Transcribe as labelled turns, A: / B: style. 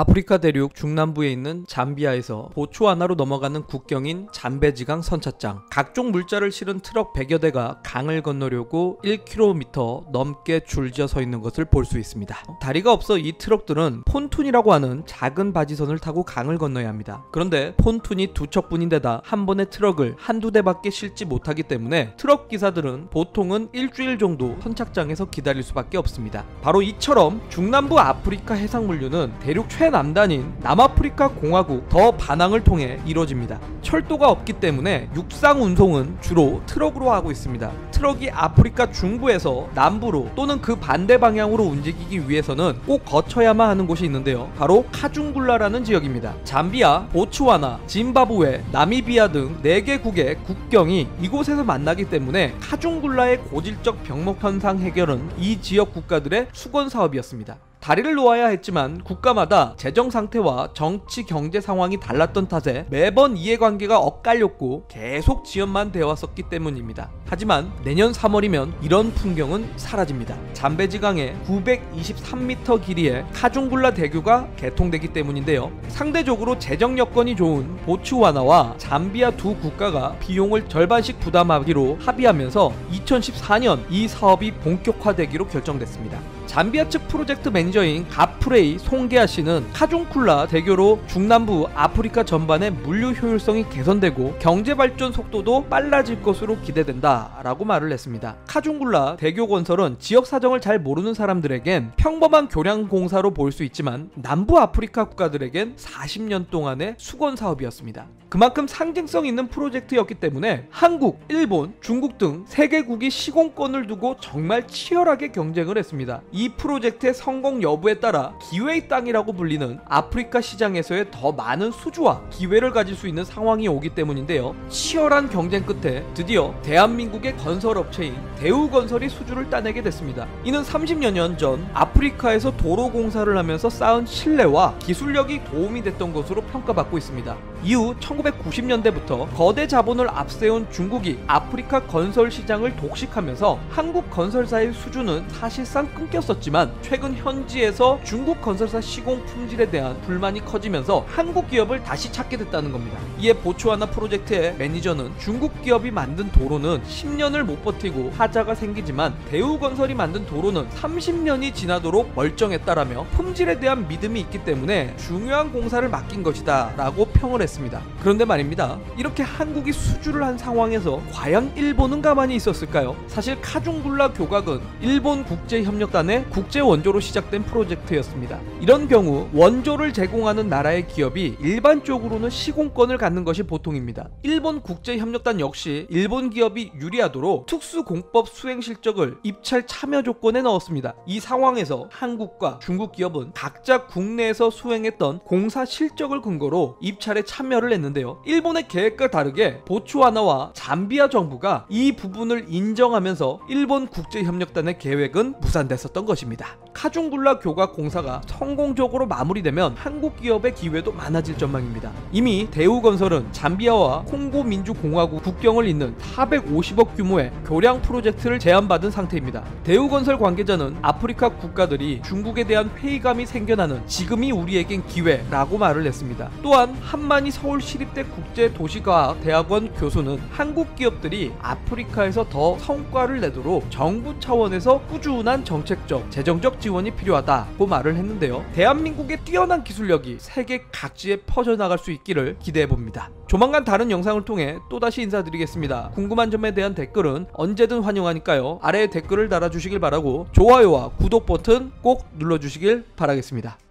A: 아프리카 대륙 중남부에 있는 잠비아에서 보츠와나로 넘어가는 국경인 잠베지강 선착장, 각종 물자를 실은 트럭 100여 대가 강을 건너려고 1km 넘게 줄지어 서 있는 것을 볼 수 있습니다. 다리가 없어 이 트럭들은 폰툰이라고 하는 작은 바지선을 타고 강을 건너야 합니다. 그런데 폰툰이 두 척뿐인데다 한 번에 트럭을 한두 대밖에 실지 못하기 때문에 트럭 기사들은 보통은 일주일 정도 선착장에서 기다릴 수밖에 없습니다. 바로 이처럼 중남부 아프리카 해상물류는 대륙 최남단인 남아프리카 공화국 더 바낭을 통해 이루어집니다. 철도가 없기 때문에 육상 운송은 주로 트럭으로 하고 있습니다. 트럭이 아프리카 중부에서 남부로 또는 그 반대 방향으로 움직이기 위해서는 꼭 거쳐야만 하는 곳이 있는데요. 바로 카중굴라라는 지역입니다. 잠비아, 보츠와나, 짐바브웨, 나미비아 등 4개국의 국경이 이곳에서 만나기 때문에 카중굴라의 고질적 병목 현상 해결은 이 지역 국가들의 수건 사업이었습니다. 다리를 놓아야 했지만 국가마다 재정 상태와 정치 경제 상황이 달랐던 탓에 매번 이해관계가 엇갈렸고 계속 지연만 되어 왔었기 때문입니다. 하지만 내년 3월이면 이런 풍경은 사라집니다. 잠베지강의 923m 길이의 카중굴라 대교가 개통되기 때문인데요. 상대적으로 재정 여건이 좋은 보츠와나와 잠비아 두 국가가 비용을 절반씩 부담하기로 합의하면서 2014년 이 사업이 본격화되기로 결정됐습니다. 잠비아 측 프로젝트 매니저인 가프레이 송게아 씨는 카중굴라 대교로 중남부 아프리카 전반의 물류 효율성이 개선되고 경제 발전 속도도 빨라질 것으로 기대된다 라고 말을 했습니다. 카중굴라 대교 건설은 지역 사정을 잘 모르는 사람들에겐 평범한 교량 공사로 보일 수 있지만 남부 아프리카 국가들에겐 40년 동안의 수건 사업이었습니다. 그만큼 상징성 있는 프로젝트였기 때문에 한국, 일본, 중국 등 3개국이 시공권을 두고 정말 치열하게 경쟁을 했습니다. 이 프로젝트의 성공 여부에 따라 기회의 땅이라고 불리는 아프리카 시장에서의 더 많은 수주와 기회를 가질 수 있는 상황이 오기 때문인데요. 치열한 경쟁 끝에 드디어 대한민국의 건설업체인 대우건설이 수주를 따내게 됐습니다. 이는 30여 년 전 아프리카에서 도로 공사를 하면서 쌓은 신뢰와 기술력이 도움이 됐던 것으로 평가받고 있습니다. 이후 1990년대부터 거대 자본을 앞세운 중국이 아프리카 건설 시장을 독식하면서 한국 건설사의 수주는 사실상 끊겼었지만 최근 현지에서 중국 건설사 시공 품질에 대한 불만이 커지면서 한국 기업을 다시 찾게 됐다는 겁니다. 이에 보츠와나 프로젝트의 매니저는 중국 기업이 만든 도로는 10년을 못 버티고 하자가 생기지만 대우건설이 만든 도로는 30년이 지나도록 멀쩡했다라며 품질에 대한 믿음이 있기 때문에 중요한 공사를 맡긴 것이다 라고 평을 했습니다. 그런데 말입니다. 이렇게 한국이 수주를 한 상황에서 과연 일본은 가만히 있었을까요? 사실 카중굴라 교각은 일본 국제협력단의 국제원조로 시작된 프로젝트였습니다. 이런 경우 원조를 제공하는 나라의 기업이 일반적으로는 시공권을 갖는 것이 보통입니다. 일본 국제협력단 역시 일본 기업이 유리하도록 특수공법 수행 실적을 입찰 참여 조건에 넣었습니다. 이 상황에서 한국과 중국 기업은 각자 국내에서 수행했던 공사 실적을 근거로 입찰에 참여를 했는데요. 일본의 계획과 다르게 보츠와나와 잠비아 정부가 이 부분을 인정하면서 일본 국제협력단의 계획은 무산됐었던 것입니다. 카중굴라 교각 공사가 성공적으로 마무리되면 한국 기업의 기회도 많아질 전망입니다. 이미 대우건설은 잠비아와 콩고 민주공화국 국경을 잇는 450억 규모의 교량 프로젝트를 제안받은 상태입니다. 대우건설 관계자는 아프리카 국가들이 중국에 대한 회의감이 생겨나는 지금이 우리에겐 기회라고 말을 했습니다. 또한 한만희 서울시립대 국제도시과학대학원 교수는 한국 기업들이 아프리카에서 더 성과를 내도록 정부 차원에서 꾸준한 정책적, 재정적 지원이 필요하다고 말을 했는데요. 대한민국의 뛰어난 기술력이 세계 각지에 퍼져나갈 수 있기를 기대해봅니다. 조만간 다른 영상을 통해 또다시 인사드리겠습니다. 궁금한 점에 대한 댓글은 언제든 환영하니까요. 아래에 댓글을 달아주시길 바라고 좋아요와 구독 버튼 꼭 눌러주시길 바라겠습니다.